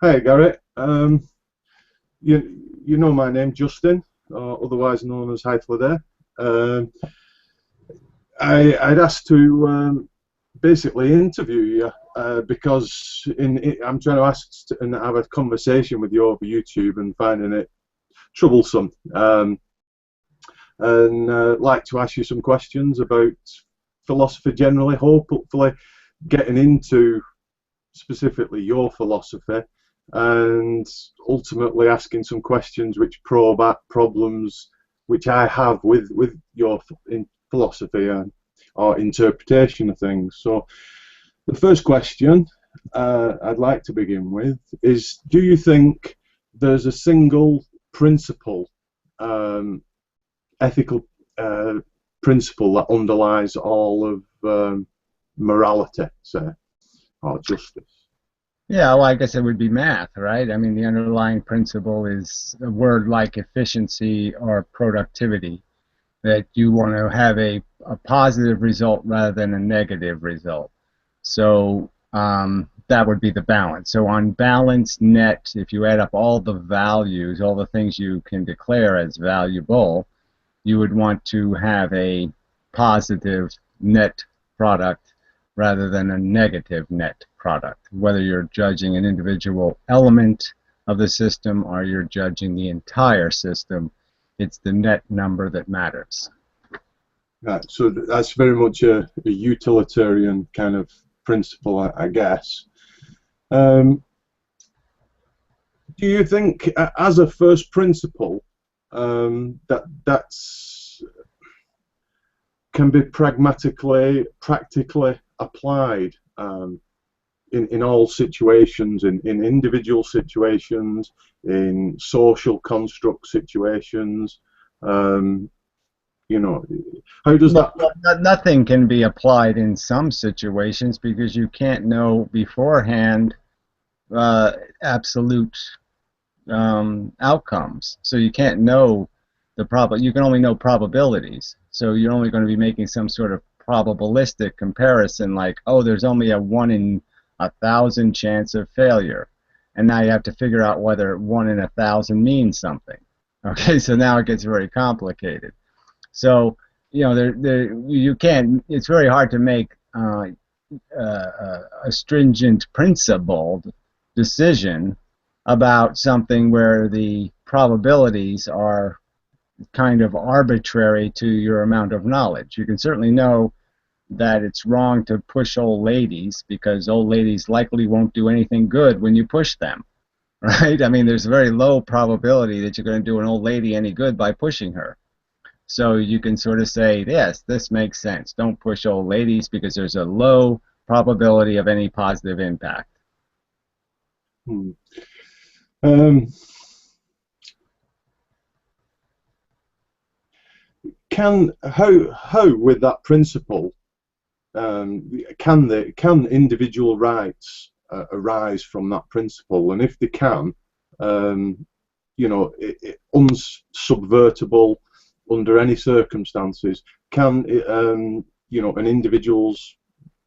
Hi, Gary. You know my name, Justin, or otherwise known as Hythloday. Um, I'd asked to basically interview you because I'm trying to ask and have a conversation with you over YouTube and finding it troublesome. And like to ask you some questions about philosophy generally, hopefully getting into specifically your philosophy, and ultimately asking some questions which probe at problems which I have with your philosophy or interpretation of things. So the first question I'd like to begin with is: do you think there's a single principle, um, ethical principle that underlies all of morality, say, or justice? Yeah, well, I guess it would be math, right? I mean, the underlying principle is a word like efficiency or productivity, that you want to have a positive result rather than a negative result. So that would be the balance. So on balance net, if you add up all the values, all the things you can declare as valuable, you would want to have a positive net product rather than a negative net product, whether you're judging an individual element of the system or you're judging the entire system. It's the net number that matters. Right, so that's very much a utilitarian kind of principle, I guess. Um, do you think, as a first principle, that's can be practically applied in all situations, in individual situations, in social construct situations? Um, you know, how does Well, that? nothing can be applied in some situations because you can't know beforehand uh, absolute outcomes. So you can't know you can only know probabilities. So you're only going to be making some sort of probabilistic comparison, like, oh, there's only a 1 in 1,000 chance of failure. And now you have to figure out whether 1 in 1,000 means something. Okay, so now it gets very complicated. So, you can't, it's very hard to make a stringent principled decision about something where the probabilities are kind of arbitrary to your amount of knowledge. You can certainly know that it's wrong to push old ladies because old ladies likely won't do anything good when you push them, right? I mean, there's a very low probability that you're going to do an old lady any good by pushing her. So you can sort of say, yes, this makes sense. Don't push old ladies because there's a low probability of any positive impact. Hmm. Um, can how with that principle can individual rights arise from that principle, and if they can, um, unsubvertible under any circumstances, can an individual's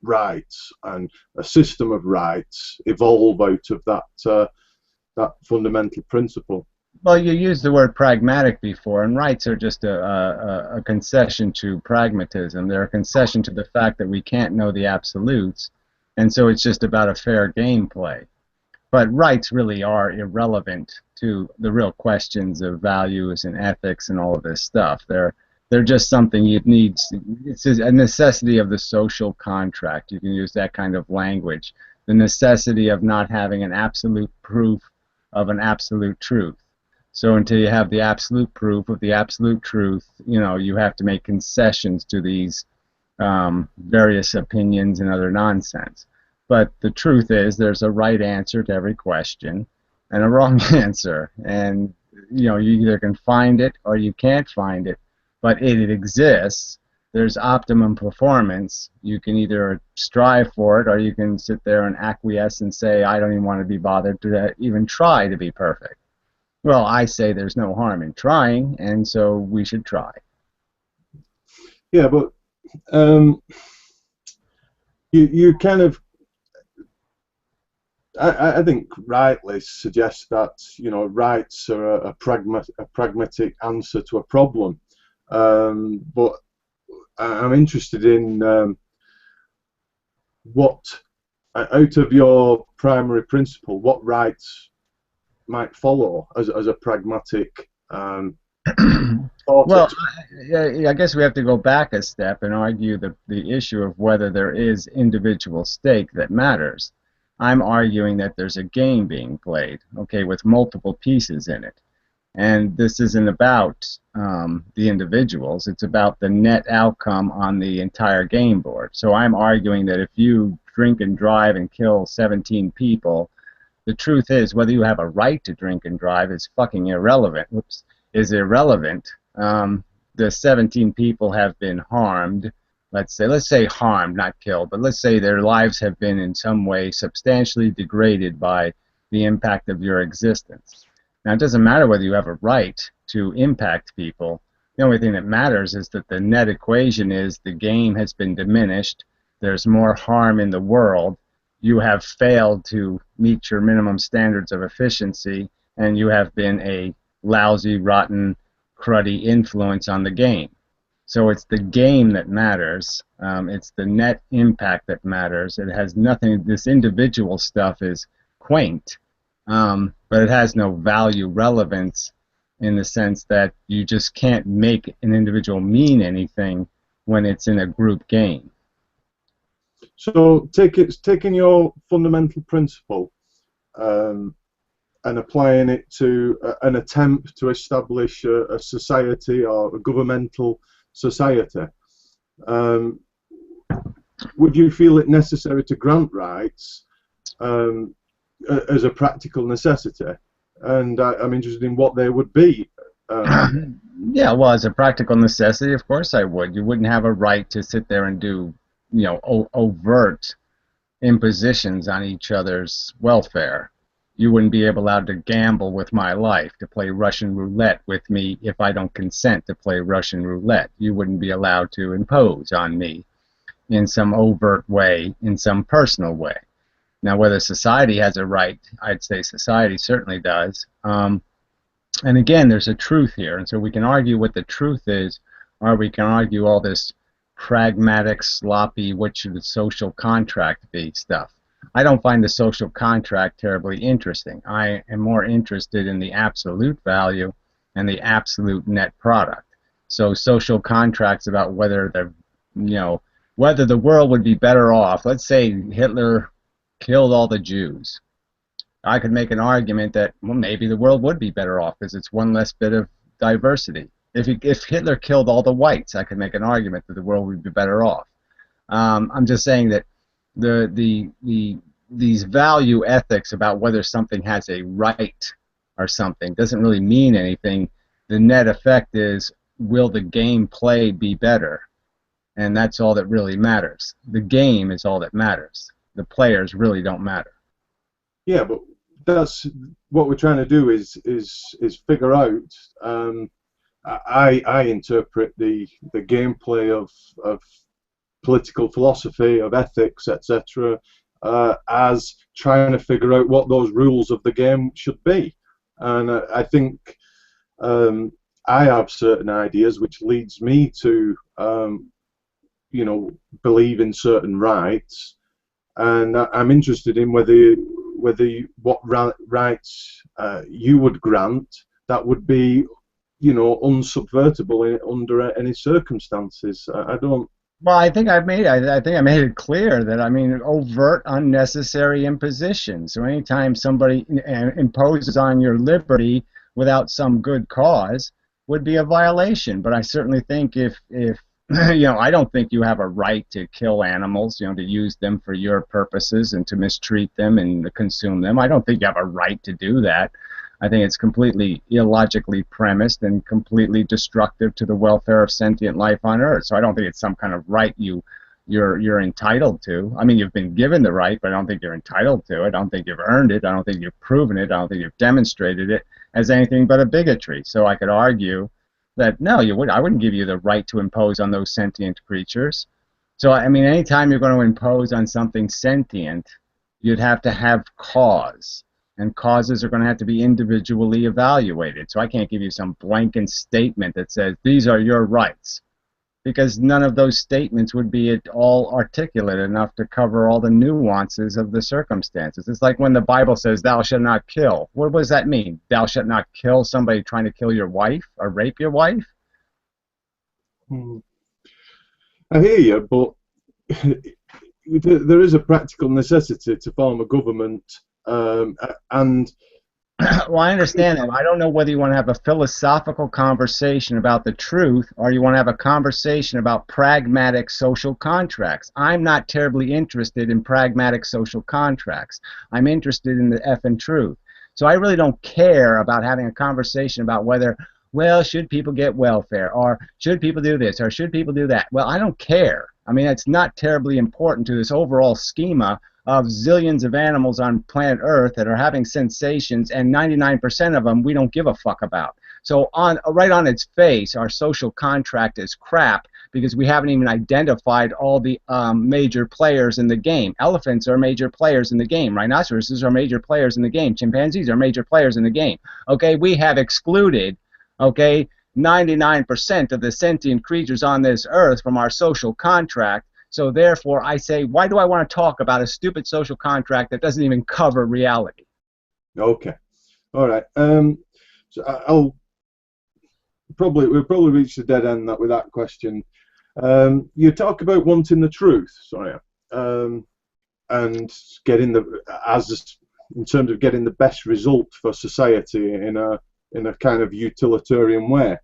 rights and a system of rights evolve out of that fundamental principle? Well, you used the word pragmatic before, and rights are just a concession to pragmatism. They're a concession to the fact that we can't know the absolutes, and so it's just about a fair game play. But rights really are irrelevant to the real questions of values and ethics and all of this stuff. They're just something you need. It's a necessity of the social contract. You can use that kind of language. The necessity of not having an absolute proof of an absolute truth. So until you have the absolute proof of the absolute truth, you have to make concessions to these various opinions and other nonsense. But the truth is, there's a right answer to every question and a wrong answer, and you either can find it or you can't find it, but it exists. There's optimum performance. You can either strive for it or you can sit there and acquiesce and say, I don't even want to be bothered to even try to be perfect. Well, I say there's no harm in trying, and so we should try. Yeah, but um, you kind of I think rightly suggests that rights are a pragmatic answer to a problem. But I'm interested in what, out of your primary principle, what rights might follow as a pragmatic thought Well, experiment. I guess we have to go back a step and argue the issue of whether there is individual stake that matters. I'm arguing that there's a game being played, okay, with multiple pieces in it. And this isn't about the individuals, it's about the net outcome on the entire game board. So I'm arguing that if you drink and drive and kill 17 people, the truth is, whether you have a right to drink and drive is fucking irrelevant. Whoops, is irrelevant. The 17 people have been harmed. Let's say harmed, not killed, but let's say their lives have been in some way substantially degraded by the impact of your existence. Now, it doesn't matter whether you have a right to impact people. The only thing that matters is that the net equation is the game has been diminished. There's more harm in the world. You have failed to meet your minimum standards of efficiency, and you have been a lousy, rotten, cruddy influence on the game. So it's the game that matters. It's the net impact that matters. It has nothing. This individual stuff is quaint, but it has no value relevance in the sense that you just can't make an individual mean anything when it's in a group game. So taking your fundamental principle um, and applying it to an attempt to establish a society or a governmental society. Um, would you feel it necessary to grant rights as a practical necessity? And I'm interested in what they would be. Yeah, well, as a practical necessity, of course I would. You wouldn't have a right to sit there and do, overt impositions on each other's welfare. You wouldn't be allowed to gamble with my life, to play Russian roulette with me if I don't consent to play Russian roulette. You wouldn't be allowed to impose on me in some overt way, in some personal way. Now, whether society has a right, I'd say society certainly does. And again, there's a truth here, and so we can argue what the truth is, or we can argue all this pragmatic, sloppy, what should the social contract be stuff. I don't find the social contract terribly interesting. I am more interested in the absolute value and the absolute net product. So social contracts about whether whether the world would be better off. Let's say Hitler killed all the Jews. I could make an argument that, well, maybe the world would be better off because it's one less bit of diversity. If Hitler killed all the whites, I could make an argument that the world would be better off. I'm just saying that these value ethics about whether something has a right or something doesn't really mean anything. The net effect is, will the game play be better? And that's all that really matters. The game is all that matters. The players really don't matter. Yeah, but that's what we're trying to do is figure out. I interpret the gameplay of political philosophy, of ethics, etc., as trying to figure out what those rules of the game should be. And I think I have certain ideas which leads me to believe in certain rights, and I'm interested in whether what rights you would grant that would be unsubvertible under any circumstances. I don't. Well, I think I made it clear that, I mean, overt, unnecessary imposition. So anytime somebody imposes on your liberty without some good cause would be a violation. But I certainly think if I don't think you have a right to kill animals, to use them for your purposes and to mistreat them and to consume them. I don't think you have a right to do that. I think it's completely illogically premised and completely destructive to the welfare of sentient life on Earth. So I don't think it's some kind of right you're entitled to. I mean, you've been given the right, but I don't think you're entitled to it. I don't think you've earned it. I don't think you've proven it. I don't think you've demonstrated it as anything but a bigotry. So I could argue that no, I wouldn't give you the right to impose on those sentient creatures. So I mean, anytime you're going to impose on something sentient, you'd have to have cause. And causes are going to have to be individually evaluated. So I can't give you some blanket statement that says these are your rights, because none of those statements would be at all articulate enough to cover all the nuances of the circumstances. It's like when the Bible says, thou shalt not kill. What does that mean? Thou shalt not kill somebody trying to kill your wife or rape your wife? I hear you, but there is a practical necessity to form a government, and Well, I understand that. I don't know whether you want to have a philosophical conversation about the truth or you want to have a conversation about pragmatic social contracts. I'm not terribly interested in pragmatic social contracts. I'm interested in the effing truth. So I really don't care about having a conversation about whether, well, should people get welfare, or should people do this, or should people do that. Well, I don't care. I mean, it's not terribly important to this overall schema of zillions of animals on planet Earth that are having sensations, and 99% of them we don't give a fuck about. So right on its face, our social contract is crap because we haven't even identified all the major players in the game. Elephants are major players in the game. Rhinoceroses are major players in the game. Chimpanzees are major players in the game. Okay, we have excluded, okay, 99% of the sentient creatures on this earth from our social contract. So therefore, I say, why do I want to talk about a stupid social contract that doesn't even cover reality? Okay, all right. So we'll probably reach the dead end with that question. You talk about wanting the truth, sorry, and getting in terms of getting the best result for society in a kind of utilitarian way,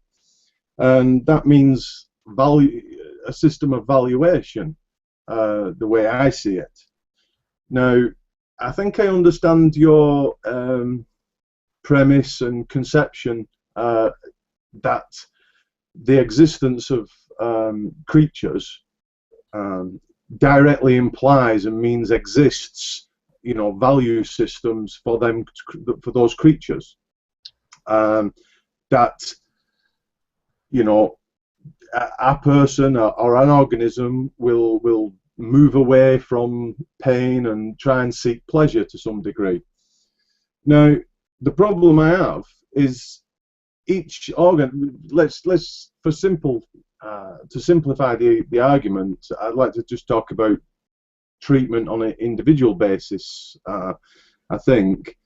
and that means a system of valuation, the way I see it. Now, I think I understand your premise and conception that the existence of creatures directly implies and means exists, value systems for them, for those creatures. That a person or an organism will move away from pain and try and seek pleasure to some degree. Now, the problem I have is each organ. Let's to simplify the argument, I'd like to just talk about treatment on an individual basis. I think,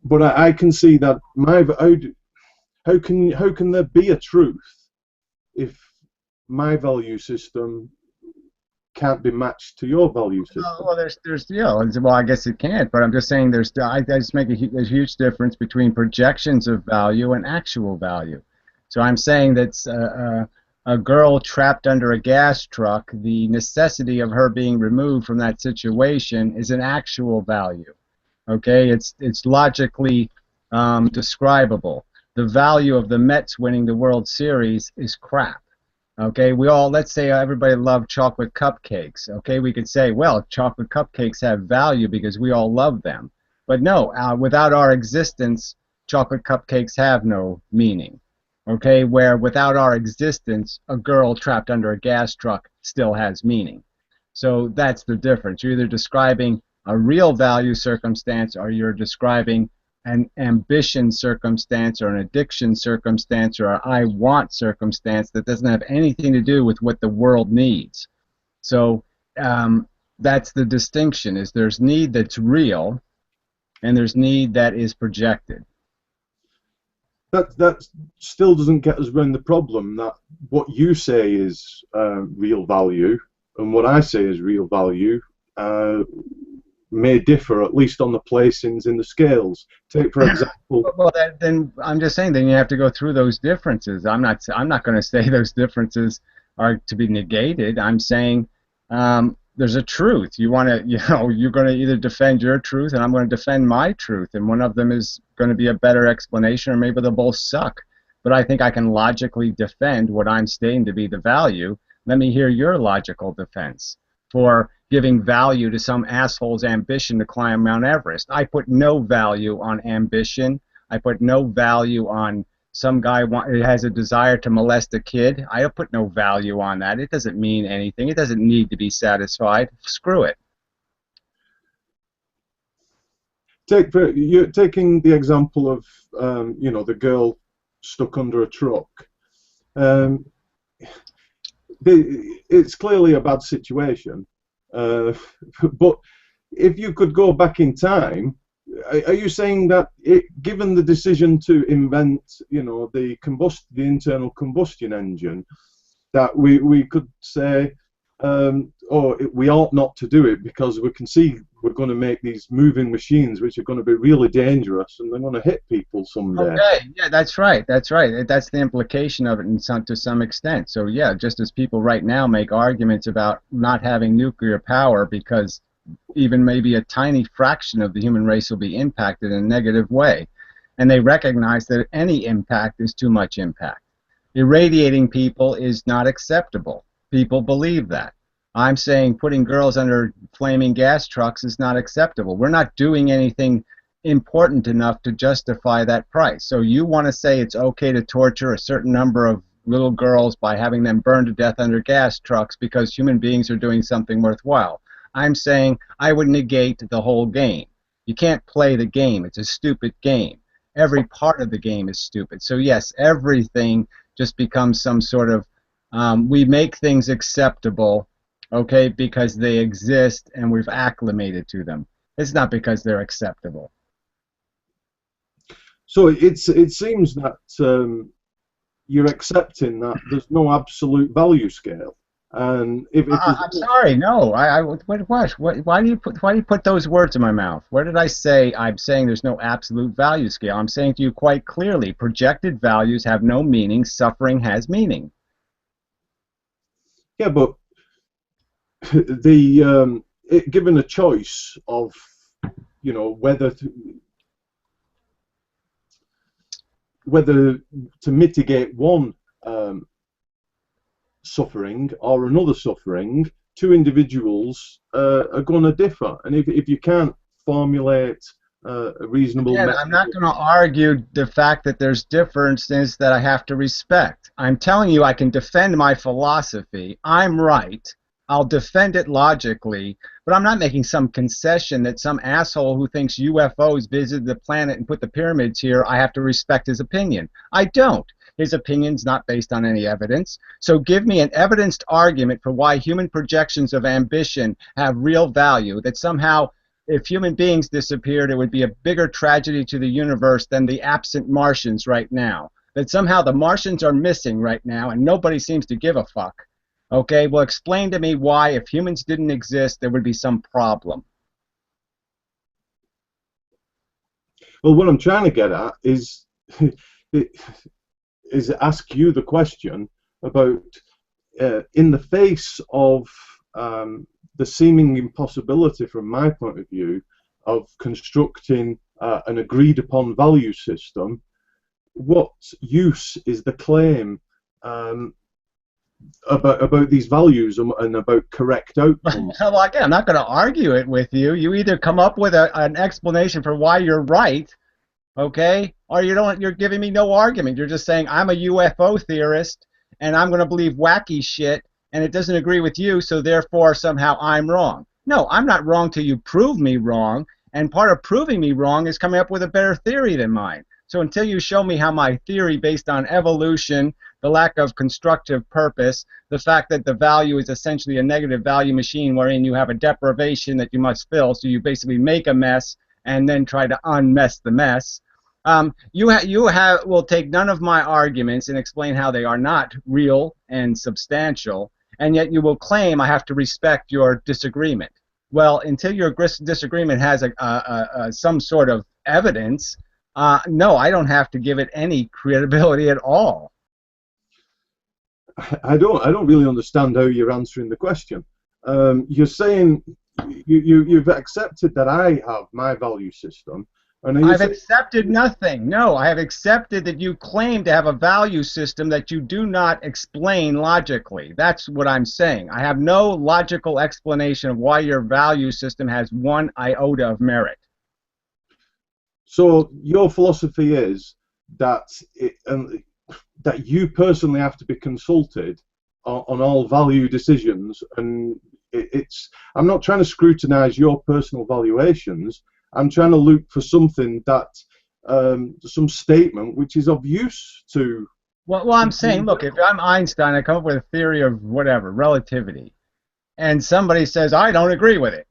but I can see that how can there be a truth if my value system can't be matched to your value system? Well, well, I guess it can't, but I'm just saying I just make there's a huge difference between projections of value and actual value. So I'm saying that a girl trapped under a gas truck, the necessity of her being removed from that situation is an actual value. Okay, it's logically describable. The value of the Mets winning the World Series is crap. Okay, let's say everybody loved chocolate cupcakes. Okay, we could say, well, chocolate cupcakes have value because we all love them. But no, without our existence, chocolate cupcakes have no meaning. Okay, where without our existence, a girl trapped under a gas truck still has meaning. So that's the difference. You're either describing a real value circumstance or you're describing an ambition circumstance or an addiction circumstance or an I want circumstance that doesn't have anything to do with what the world needs. So that's the distinction, is there's need that's real and there's need that is projected. That still doesn't get us around the problem that what you say is real value and what I say is real value may differ, at least on the placings in the scales. Take, for example. Well, then I'm just saying, then you have to go through those differences. I'm not going to say those differences are to be negated. I'm saying there's a truth. You're going to either defend your truth, and I'm going to defend my truth, and one of them is going to be a better explanation, or maybe they'll both suck. But I think I can logically defend what I'm stating to be the value. Let me hear your logical defense for giving value to some asshole's ambition to climb Mount Everest. I put no value on ambition. I put no value on some guy who has a desire to molest a kid. I put no value on that. It doesn't mean anything. It doesn't need to be satisfied. Screw it. You're taking the example of the girl stuck under a truck. Um, it's clearly a bad situation, but if you could go back in time, are you saying that given the decision to invent, the internal combustion engine, that we could say, we ought not to do it because we can see we're going to make these moving machines which are going to be really dangerous and they're going to hit people someday? Okay, yeah, that's right. That's right. That's the implication of it to some extent. So yeah, just as people right now make arguments about not having nuclear power because even maybe a tiny fraction of the human race will be impacted in a negative way, and they recognize that any impact is too much impact. Irradiating people is not acceptable. People believe that. I'm saying putting girls under flaming gas trucks is not acceptable. We're not doing anything important enough to justify that price. So you want to say it's okay to torture a certain number of little girls by having them burned to death under gas trucks because human beings are doing something worthwhile. I'm saying I would negate the whole game. You can't play the game. It's a stupid game. Every part of the game is stupid. So yes, everything just becomes some sort of, we make things acceptable, okay, because they exist and we've acclimated to them. It's not because they're acceptable. So it seems that you're accepting that there's no absolute value scale, and if I'm sorry, no. Why do you put those words in my mouth? Where did I say I'm saying there's no absolute value scale? I'm saying to you quite clearly, projected values have no meaning. Suffering has meaning. Yeah, but given a choice of whether to mitigate one suffering or another suffering, two individuals are going to differ, and if you can't formulate a reasonable Again, I'm not going to argue the fact that there's differences that I have to respect. I'm telling you I can defend my philosophy. I'm right. I'll defend it logically, but I'm not making some concession that some asshole who thinks UFOs visited the planet and put the pyramids here, I have to respect his opinion. I don't. His opinion's not based on any evidence. So give me an evidenced argument for why human projections of ambition have real value, that somehow if human beings disappeared, it would be a bigger tragedy to the universe than the absent Martians right now. That somehow the Martians are missing right now and nobody seems to give a fuck. Okay, well, explain to me why, if humans didn't exist, there would be some problem. Well, what I'm trying to get at is ask you the question about, in the face of the seeming impossibility, from my point of view, of constructing an agreed-upon value system, what use is the claim about these values and about correct outcomes? Well, again, I'm not going to argue it with you. You either come up with an explanation for why you're right, okay, or you don't. You're giving me no argument. You're just saying I'm a UFO theorist and I'm going to believe wacky shit, and it doesn't agree with you, so therefore somehow I'm wrong. No, I'm not wrong till you prove me wrong, and part of proving me wrong is coming up with a better theory than mine. So until you show me how my theory based on evolution, the lack of constructive purpose, the fact that the value is essentially a negative value machine wherein you have a deprivation that you must fill, so you basically make a mess and then try to unmess the mess, you will take none of my arguments and explain how they are not real and substantial, and yet you will claim I have to respect your disagreement. Well, until your disagreement has some sort of evidence, no, I don't have to give it any credibility at all. I don't really understand how you're answering the question. You're saying you've accepted that I have my value system. And I've accepted nothing. No, I have accepted that you claim to have a value system that you do not explain logically. That's what I'm saying. I have no logical explanation of why your value system has one iota of merit. So your philosophy is that that you personally have to be consulted on all value decisions, and I'm not trying to scrutinize your personal valuations. I'm trying to look for something that, some statement which is of use to. Well, I'm saying, look, if I'm Einstein, I come up with a theory of whatever, relativity, and somebody says, I don't agree with it.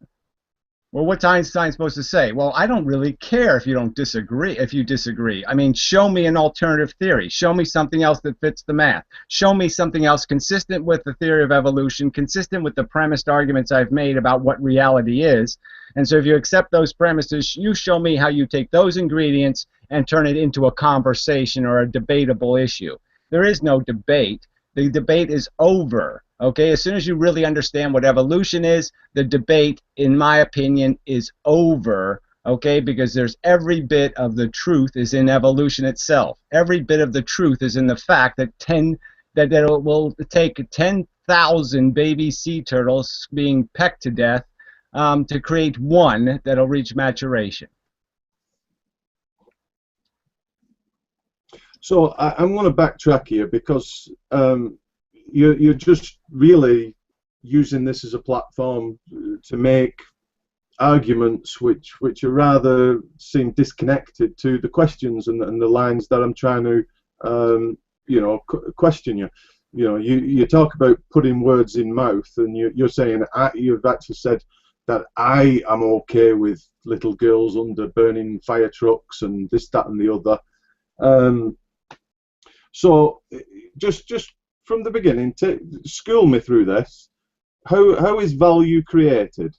Well, what's Einstein supposed to say? Well, I don't really care if you don't disagree, if you disagree. I mean, show me an alternative theory. Show me something else that fits the math. Show me something else consistent with the theory of evolution, consistent with the premised arguments I've made about what reality is. And so if you accept those premises, you show me how you take those ingredients and turn it into a conversation or a debatable issue. There is no debate. The debate is over. Okay, as soon as you really understand what evolution is, the debate, in my opinion, is over. Okay, because there's every bit of the truth is in evolution itself. Every bit of the truth is in the fact that it will take 10,000 baby sea turtles being pecked to death to create one that'll reach maturation. So I'm going to backtrack here because you're just really using this as a platform to make arguments which are rather seem disconnected to the questions and the lines that I'm trying to question you. You talk about putting words in mouth, and you're saying you've actually said that I am okay with little girls under burning fire trucks and this, that, and the other. So just from the beginning, school me through this. How is value created?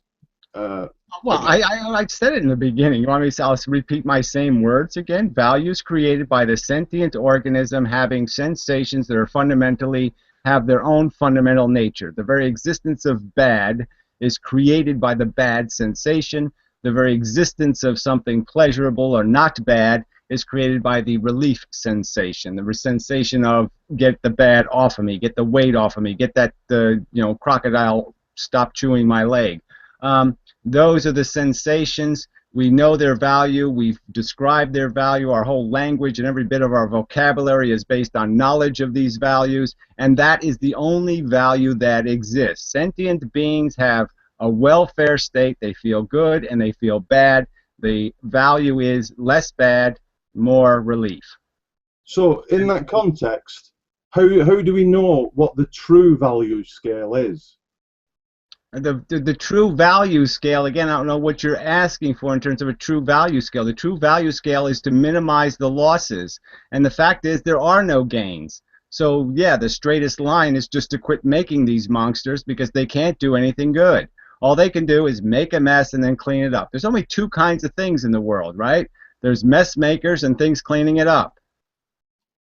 Well, I said it in the beginning. You want me to I'll repeat my same words again? Value is created by the sentient organism having sensations that are fundamentally have their own fundamental nature. The very existence of bad is created by the bad sensation. The very existence of something pleasurable or not bad is created by the relief sensation, the sensation of get the bad off of me, get the weight off of me, get that crocodile stop chewing my leg. Those are the sensations. We know their value. We've described their value. Our whole language and every bit of our vocabulary is based on knowledge of these values, and that is the only value that exists. Sentient beings have a welfare state. They feel good and they feel bad. The value is less bad, more relief. So in that context, how do we know what the true value scale is? The true value scale, again, I don't know what you're asking for in terms of a true value scale. The true value scale is to minimize the losses. And the fact is there are no gains. So, yeah, the straightest line is just to quit making these monsters because they can't do anything good. All they can do is make a mess and then clean it up. There's only two kinds of things in the world, right? There's mess makers and things cleaning it up.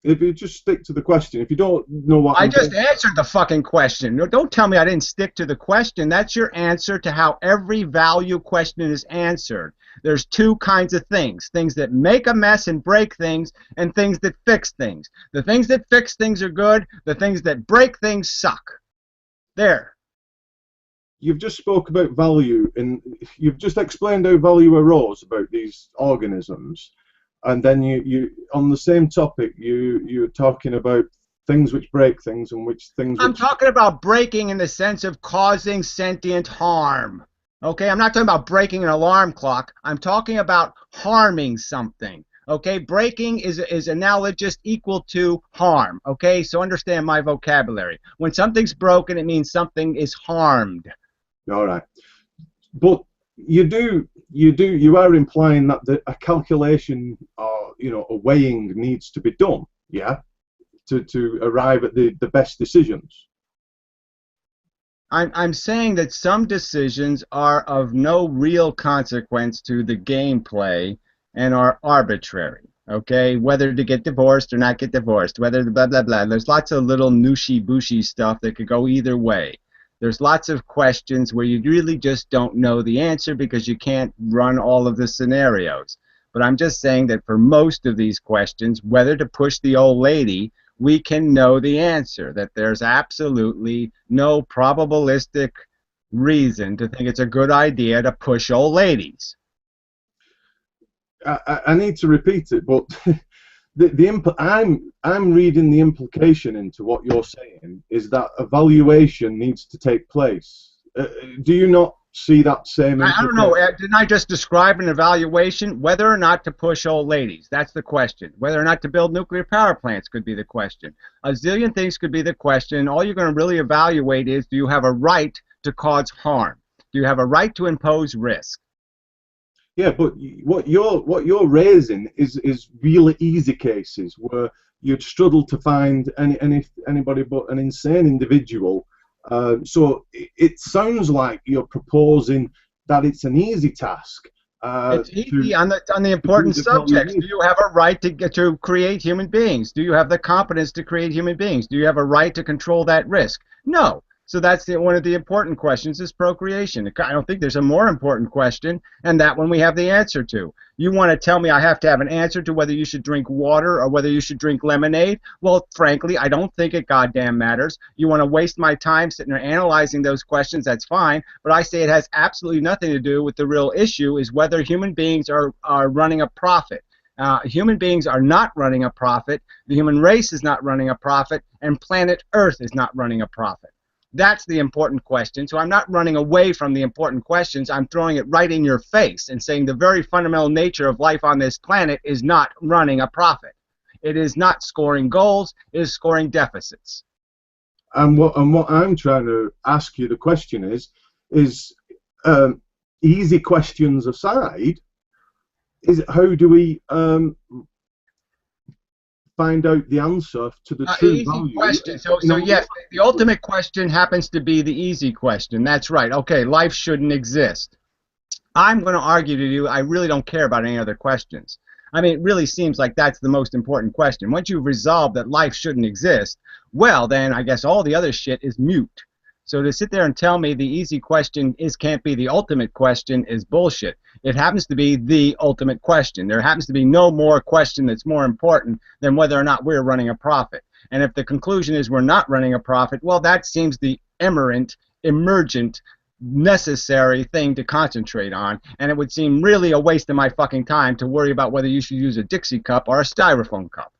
If you just stick to the question, if you don't know what I just answered the fucking question. Don't tell me I didn't stick to the question. That's your answer to how every value question is answered. There's two kinds of things that make a mess and break things, and things that fix things. The things that fix things are good. The things that break things suck. There. You've just spoke about value, and you've just explained how value arose about these organisms. And then you on the same topic, you're talking about things which break things and which things. I'm talking about breaking in the sense of causing sentient harm. Okay, I'm not talking about breaking an alarm clock. I'm talking about harming something. Okay, breaking is analogous equal to harm. Okay, so understand my vocabulary. When something's broken, it means something is harmed. All right, but you are implying that a calculation or a weighing needs to be done, yeah, to arrive at the best decisions. I'm saying that some decisions are of no real consequence to the gameplay and are arbitrary. Okay, whether to get divorced or not get divorced, whether blah blah blah. There's lots of little nooshy booshy stuff that could go either way. There's lots of questions where you really just don't know the answer because you can't run all of the scenarios. But I'm just saying that for most of these questions, whether to push the old lady, we can know the answer, that there's absolutely no probabilistic reason to think it's a good idea to push old ladies. I need to repeat it, but I'm reading the implication into what you're saying is that evaluation needs to take place. Do you not see that same I don't know. implication? Didn't I just describe an evaluation? Whether or not to push old ladies, that's the question. Whether or not to build nuclear power plants could be the question. A zillion things could be the question. All you're going to really evaluate is, do you have a right to cause harm? Do you have a right to impose risk? Yeah, but what you're raising is really easy cases where you'd struggle to find anybody but an insane individual. So it sounds like you're proposing that it's an easy task It's to easy on the do important the subjects. value. Do you have a right to create human beings? Do you have the competence to create human beings? Do you have a right to control that risk? No. So that's one of the important questions is procreation. I don't think there's a more important question, and that one we have the answer to. You want to tell me I have to have an answer to whether you should drink water or whether you should drink lemonade? Well, frankly, I don't think it goddamn matters. You want to waste my time sitting there analyzing those questions, that's fine, but I say it has absolutely nothing to do with the real issue is whether human beings are running a profit. Human beings are not running a profit, the human race is not running a profit, and planet Earth is not running a profit. That's the important question. So I'm not running away from the important questions. I'm throwing it right in your face and saying the very fundamental nature of life on this planet is not running a profit. It is not scoring goals. It is scoring deficits. And what I'm trying to ask you the question is easy questions aside, is how do we find out the answer to the true Easy value? question. So yes, the ultimate question happens to be the easy question. That's right. Okay, life shouldn't exist. I'm going to argue to you, I really don't care about any other questions. I mean, it really seems like that's the most important question. Once you've resolved that life shouldn't exist, well, then I guess all the other shit is mute. So to sit there and tell me the easy question can't be the ultimate question is bullshit. It happens to be the ultimate question. There happens to be no more question that's more important than whether or not we're running a profit. And if the conclusion is we're not running a profit, well, that seems the emergent, necessary thing to concentrate on. And it would seem really a waste of my fucking time to worry about whether you should use a Dixie cup or a styrofoam cup.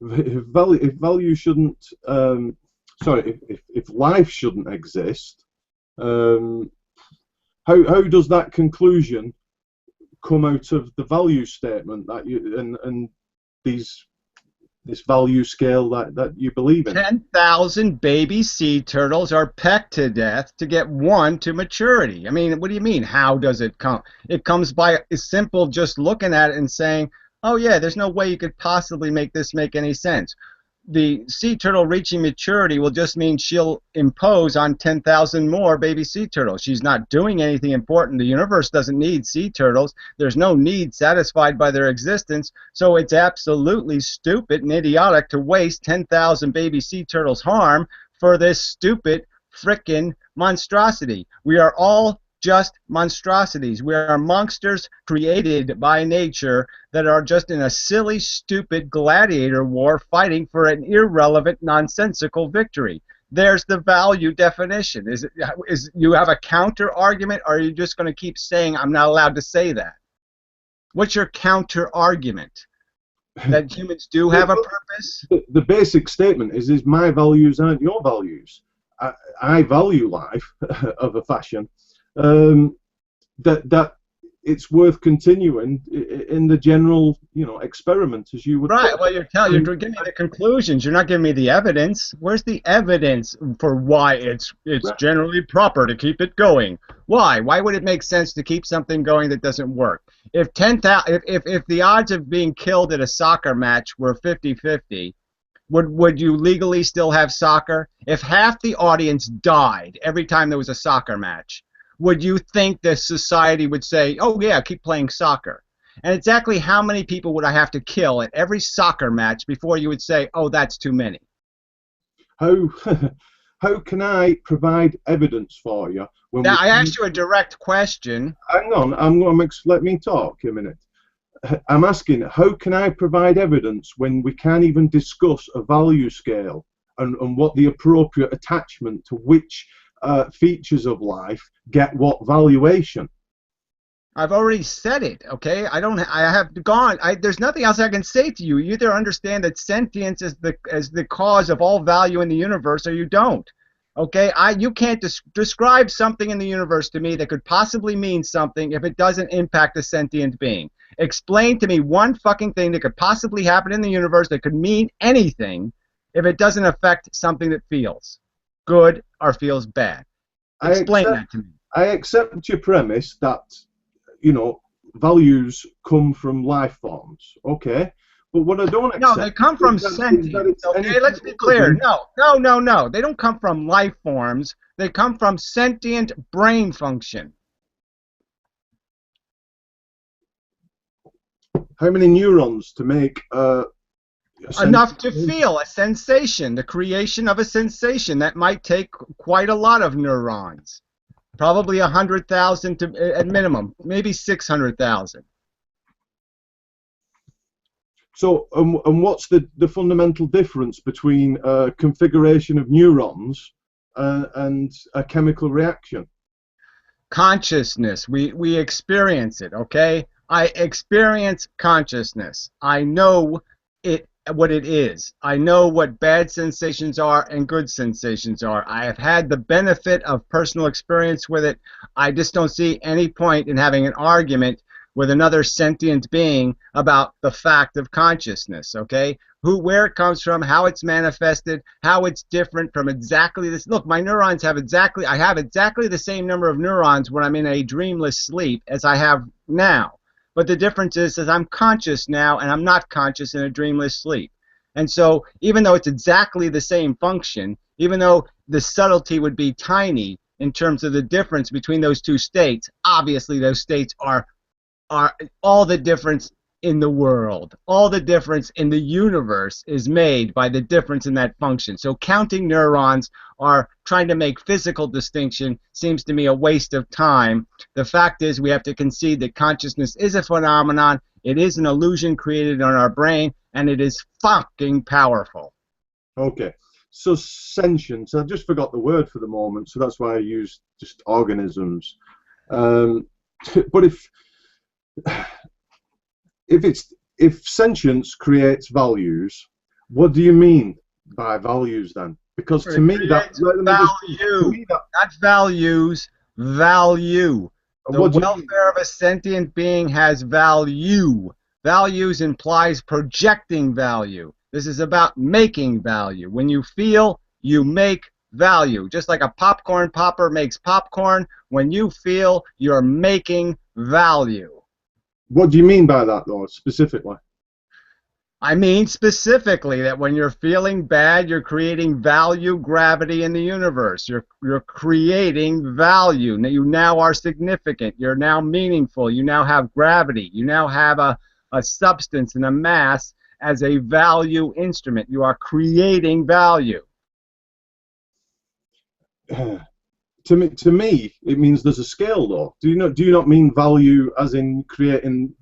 If value shouldn't, if life shouldn't exist, how does that conclusion come out of the value statement that you and this value scale that you believe in? 10,000 baby sea turtles are pecked to death to get one to maturity. I mean, what do you mean? How does it come? It comes by a simple just looking at it and saying, oh yeah, there's no way you could possibly make this make any sense. The sea turtle reaching maturity will just mean she'll impose on 10,000 more baby sea turtles. She's not doing anything important. The universe doesn't need sea turtles. There's no need satisfied by their existence. So it's absolutely stupid and idiotic to waste 10,000 baby sea turtles' harm for this stupid frickin' monstrosity. We are all just monstrosities. We are monsters created by nature that are just in a silly, stupid gladiator war fighting for an irrelevant, nonsensical victory. There's the value definition. Is you have a counter argument, or are you just going to keep saying I'm not allowed to say that? What's your counter argument? That humans do have a purpose? The basic statement is my values aren't your values. I value life of a fashion. That it's worth continuing in the general, experiment, as you would. Right. Well, you're giving me the conclusions. You're not giving me the evidence. Where's the evidence for why it's generally proper to keep it going? Why? Why would it make sense to keep something going that doesn't work? If the odds of being killed at a soccer match were 50-50, would you legally still have soccer? If half the audience died every time there was a soccer match, would you think the society would say, oh yeah, keep playing soccer? And exactly how many people would I have to kill at every soccer match before you would say, oh, that's too many? How can I provide evidence for you? Now, I asked you a direct question. Hang on, let me talk a minute. I'm asking, how can I provide evidence when we can't even discuss a value scale and what the appropriate attachment to which features of life get what valuation? I've already said it, okay? I have gone. There's nothing else I can say to you. You either understand that sentience is the cause of all value in the universe, or you don't. Okay, you can't describe something in the universe to me that could possibly mean something if it doesn't impact a sentient being. Explain to me one fucking thing that could possibly happen in the universe that could mean anything if it doesn't affect something that feels good or feels bad. I Explain accept that to me. I accept your premise that values come from life forms. Okay, but what I don't No, they accept come is from that sentience. it's Okay, anything let's be other clear. than. No, no, no, no. They don't come from life forms. They come from sentient brain function. How many neurons to make a Enough sentient to being? feel a sensation, the creation of a sensation. That might take quite a lot of neurons. Probably 100,000 at minimum, maybe 600,000. So, and what's the fundamental difference between configuration of neurons and a chemical reaction? Consciousness. We experience it, okay? I experience consciousness. I know it what it is. I know what bad sensations are and good sensations are. I have had the benefit of personal experience with it. I just don't see any point in having an argument with another sentient being about the fact of consciousness, okay? Where it comes from, how it's manifested, how it's different from exactly this. Look, my neurons have I have exactly the same number of neurons when I'm in a dreamless sleep as I have now. But the difference is I'm conscious now and I'm not conscious in a dreamless sleep. And so even though it's exactly the same function, even though the subtlety would be tiny in terms of the difference between those two states, obviously those states are all the difference in the world. All the difference in the universe is made by the difference in that function. So counting neurons or trying to make physical distinction seems to me a waste of time. The fact is we have to concede that consciousness is a phenomenon. It is an illusion created on our brain, and it is fucking powerful. Okay, so sentience. I just forgot the word for the moment, so that's why I used just organisms. Um, but if sentience creates values, what do you mean by values then? Because to It me that creates let me just to value, me that not values, value. The what do you mean? welfare of a sentient being has value. Values implies projecting value. This is about making value. When you feel, you make value. Just like a popcorn popper makes popcorn, when you feel, you're making value. What do you mean by that though, specifically? I mean specifically that when you're feeling bad, you're creating value gravity in the universe. You're creating value. You now are significant. You're now meaningful. You now have gravity. You now have a substance and a mass as a value instrument. You are creating value. To me, it means there's a scale though. Do you not mean value as in creating,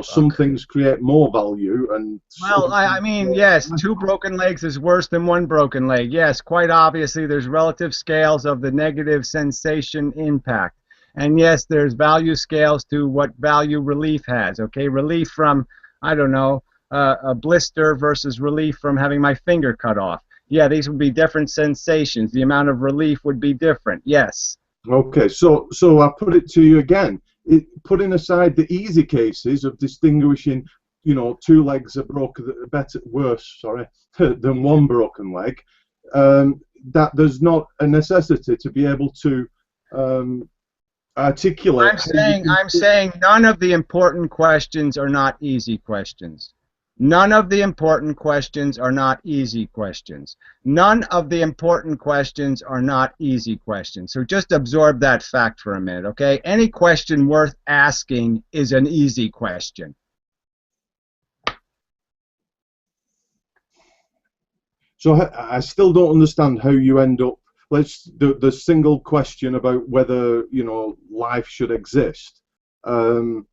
some Fuck. things create more value and Well, some I things mean, create yes, less two value? broken legs is worse than one broken leg. Yes, quite obviously, there's relative scales of the negative sensation impact. And yes, there's value scales to what value relief has. Okay, relief from, I don't know, a blister versus relief from having my finger cut off. Yeah, these would be different sensations. The amount of relief would be different. Yes. Okay, so I put it to you again. Putting aside the easy cases of distinguishing, two legs are broken, worse, sorry, than one broken leg, that there's not a necessity to be able to um, articulate I'm how you saying can. I'm saying none of the important questions are not easy questions. None of the important questions are not easy questions. None of the important questions are not easy questions. So just absorb that fact for a minute, okay? Any question worth asking is an easy question. So I still don't understand how you end up. The single question about whether life should exist. Um,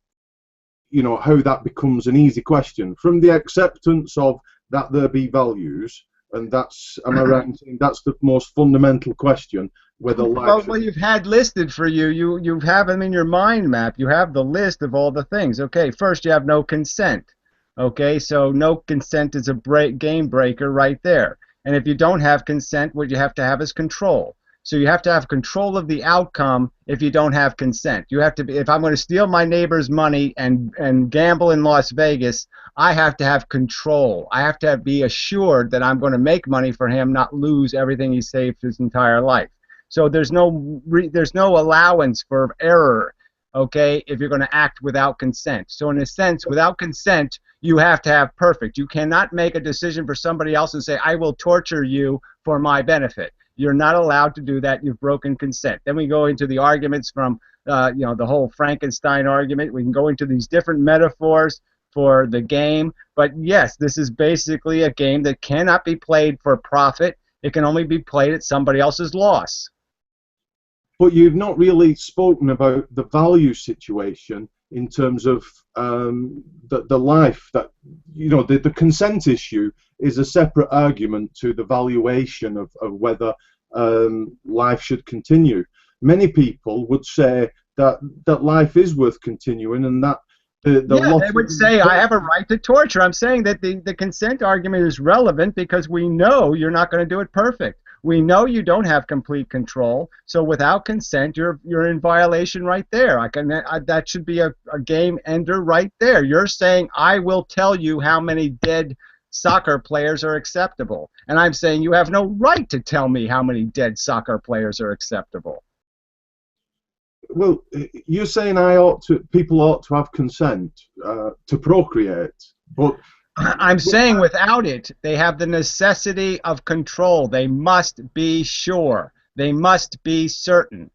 how that becomes an easy question from the acceptance of that there be values, and that's, am I right in saying that's the most fundamental question, whether life Well, should. you've had listed for you have them in your mind map. You have the list of all the things. Okay, first you have no consent. Okay, so no consent is a game breaker right there. And if you don't have consent, what you have to have is control. So you have to have control of the outcome if you don't have consent. You have to be, if I'm going to steal my neighbor's money and gamble in Las Vegas, I have to have control. I have to be assured that I'm going to make money for him, not lose everything he saved his entire life. So there's no allowance for error, okay, if you're going to act without consent. So in a sense, without consent, you have to have perfect. You cannot make a decision for somebody else and say, I will torture you for my benefit. You're not allowed to do that. You've broken consent. Then we go into the arguments from, the whole Frankenstein argument. We can go into these different metaphors for the game. But yes, this is basically a game that cannot be played for profit. It can only be played at somebody else's loss. But you've not really spoken about the value situation in terms of the life that, the consent issue is a separate argument to the valuation of whether life should continue. Many people would say that life is worth continuing, and that they would say, I have a right to torture. I'm saying that the consent argument is relevant because we know you're not going to do it perfect. We know you don't have complete control, so without consent, you're in violation right there. That should be a game ender right there. You're saying, I will tell you how many dead soccer players are acceptable, and I'm saying you have no right to tell me how many dead soccer players are acceptable. Well, you're saying people ought to have consent to procreate, but I'm saying without it, they have the necessity of control. They must be sure. They must be certain.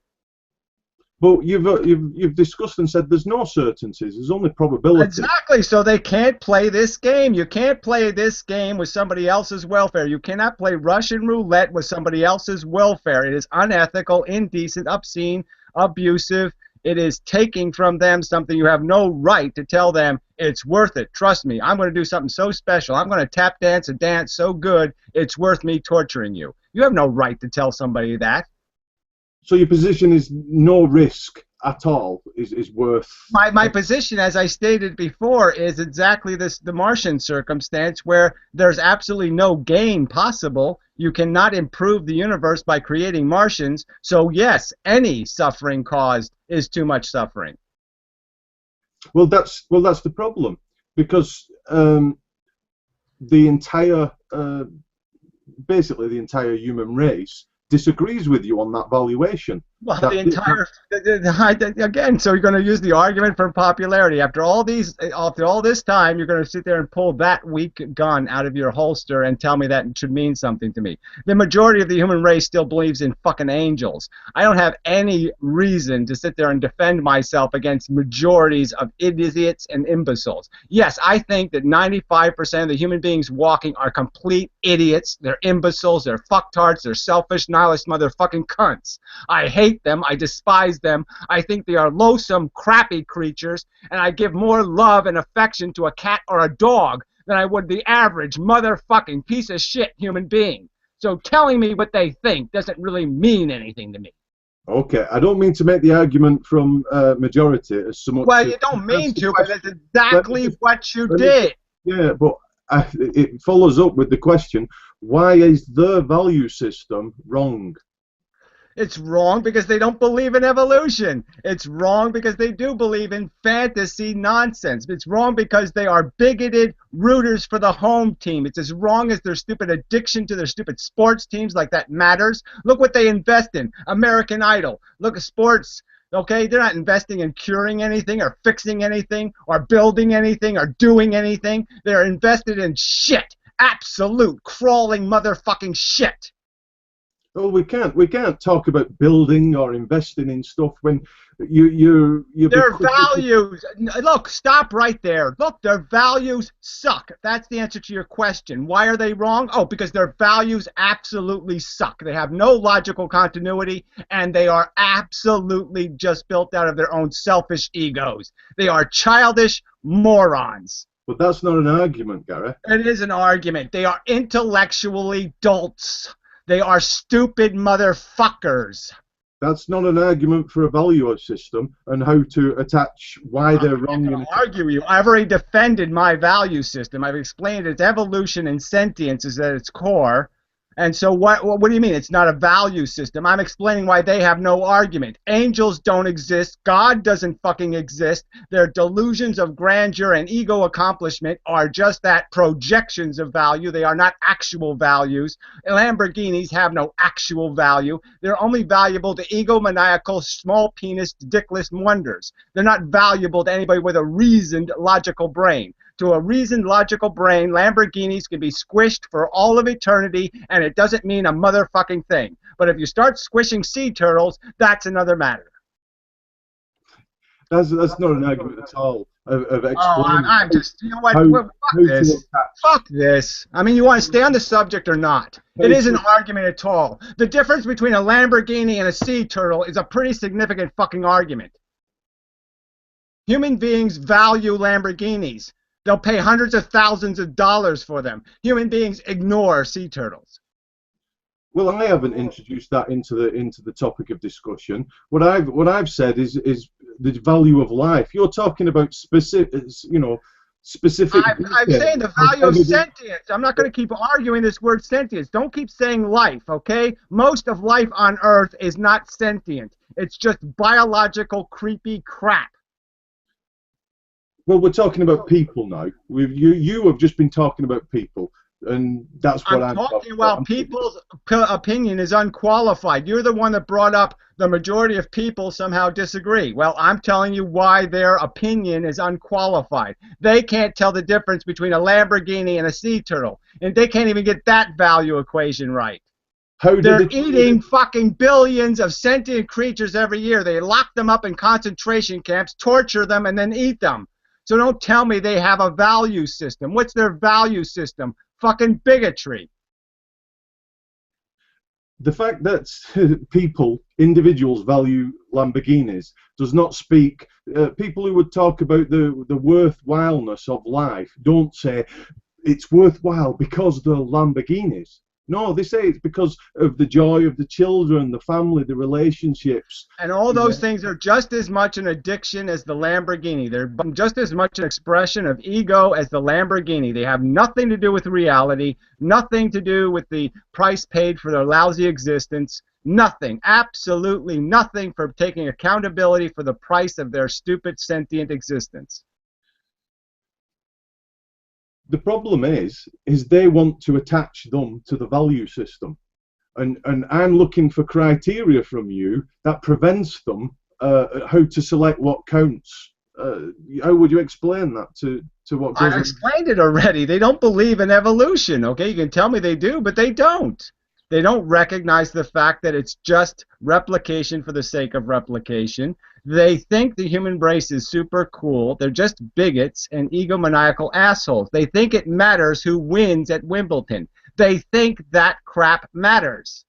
But you've discussed and said there's no certainties. There's only probability. Exactly. So they can't play this game. You can't play this game with somebody else's welfare. You cannot play Russian roulette with somebody else's welfare. It is unethical, indecent, obscene, abusive. It is taking from them something you have no right to tell them it's worth it. Trust me, I'm going to do something so special. I'm going to tap dance a dance so good, it's worth me torturing you. You have no right to tell somebody that. So your position is no risk at all is worth... My position, as I stated before, is exactly the Martian circumstance where there's absolutely no gain possible. You cannot improve the universe by creating Martians. So yes, any suffering caused is too much suffering. Well, that's the problem, because basically the entire human race disagrees with you on that valuation. Well, again, so you're going to use the argument for popularity. After all this time, you're going to sit there and pull that weak gun out of your holster and tell me that it should mean something to me. The majority of the human race still believes in fucking angels. I don't have any reason to sit there and defend myself against majorities of idiots and imbeciles. Yes, I think that 95% of the human beings walking are complete idiots. They're imbeciles. They're fucktards. They're selfish, nihilist motherfucking cunts. I hate them. I despise them. I think they are loathsome, crappy creatures, and I give more love and affection to a cat or a dog than I would the average motherfucking piece of shit human being. So telling me what they think doesn't really mean anything to me. Okay, I don't mean to make the argument from majority as so much. Well, you don't mean to, but that's exactly what you did. Yeah, but it follows up with the question, why is their value system wrong? It's wrong because they don't believe in evolution. It's wrong because they do believe in fantasy nonsense. It's wrong because they are bigoted rooters for the home team. It's as wrong as their stupid addiction to their stupid sports teams, like that matters. Look what they invest in. American Idol. Look at sports. Okay, they're not investing in curing anything or fixing anything or building anything or doing anything. They're invested in shit. Absolute crawling motherfucking shit. Well, we can't talk about building or investing in stuff when you their values. Look, stop right there. Look, their values suck. That's the answer to your question. Why are they wrong? Oh, because their values absolutely suck. They have no logical continuity, and they are absolutely just built out of their own selfish egos. They are childish morons. But that's not an argument, Gary. It is an argument. They are intellectually dolts. They are stupid motherfuckers. That's not an argument for a value system and how to attach why they're wrong. I'm not argue with you. I've already defended my value system. I've explained its evolution and sentience is at its core. And so what do you mean? It's not a value system. I'm explaining why they have no argument. Angels don't exist. God doesn't fucking exist. Their delusions of grandeur and ego accomplishment are just that, projections of value. They are not actual values. Lamborghinis have no actual value. They're only valuable to egomaniacal, small penis, dickless wonders. They're not valuable to anybody with a reasoned, logical brain. To a reasoned, logical brain, Lamborghinis can be squished for all of eternity, and it doesn't mean a motherfucking thing. But if you start squishing sea turtles, that's another matter. That's not an argument at all of explaining. Oh, I'm just, you know what? Fuck this. Fuck this. I mean, you want to stay on the subject or not? It isn't an argument at all. The difference between a Lamborghini and a sea turtle is a pretty significant fucking argument. Human beings value Lamborghinis. They'll pay hundreds of thousands of dollars for them. Human beings ignore sea turtles. Well, I haven't introduced that into the topic of discussion. What I've said is the value of life. You're talking about specific. I'm saying the value of sentience. I'm not going to keep arguing this word sentience. Don't keep saying life, okay? Most of life on Earth is not sentient. It's just biological, creepy crap. Well, we're talking about people now. You have just been talking about people, and that's what I'm talking about. People's opinion is unqualified. You're the one that brought up the majority of people somehow disagree. Well, I'm telling you why their opinion is unqualified. They can't tell the difference between a Lamborghini and a sea turtle, and they can't even get that value equation right. They're eating fucking billions of sentient creatures every year. They lock them up in concentration camps, torture them, and then eat them. So don't tell me they have a value system. What's their value system? Fucking bigotry. The fact that individuals value Lamborghinis does not speak. People who would talk about the worthwhileness of life don't say it's worthwhile because they're Lamborghinis. No, they say it's because of the joy of the children, the family, the relationships. And all those things are just as much an addiction as the Lamborghini. They're just as much an expression of ego as the Lamborghini. They have nothing to do with reality, nothing to do with the price paid for their lousy existence, nothing, absolutely nothing for taking accountability for the price of their stupid sentient existence. The problem is they want to attach them to the value system, and I'm looking for criteria from you that prevents them how to select what counts. How would you explain that to what goes? I explained it already. They don't believe in evolution. Okay, you can tell me they do, but they don't. They don't recognize the fact that it's just replication for the sake of replication. They think the human race is super cool. They're just bigots and egomaniacal assholes. They think it matters who wins at Wimbledon. They think that crap matters.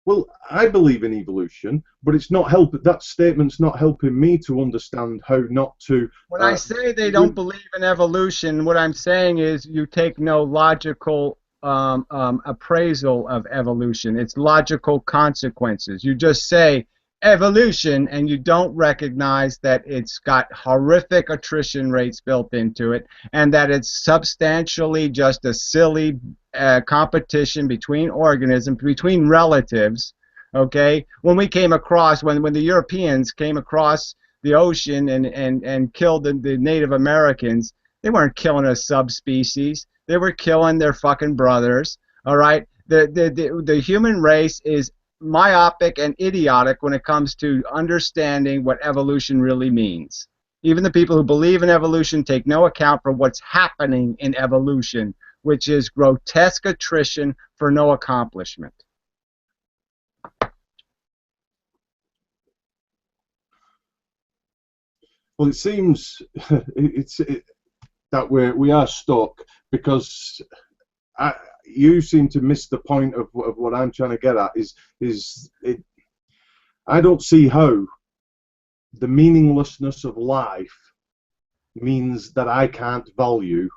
Well, I believe in evolution, but it's not helping. That statement's not helping me to understand how not to. When I say they don't believe in evolution, what I'm saying is you take no logical appraisal of evolution. It's logical consequences. You just say evolution and you don't recognize that it's got horrific attrition rates built into it and that it's substantially just a silly competition between organisms, between relatives. Okay, when we came across, when the Europeans came across the ocean and killed the Native Americans, they weren't killing a subspecies. They were killing their fucking brothers. All right, the human race is myopic and idiotic when it comes to understanding what evolution really means. Even the people who believe in evolution take no account for what's happening in evolution, which is grotesque attrition for no accomplishment. Well, it seems that we are stuck because you seem to miss the point of what I'm trying to get at. I don't see how the meaninglessness of life means that I can't value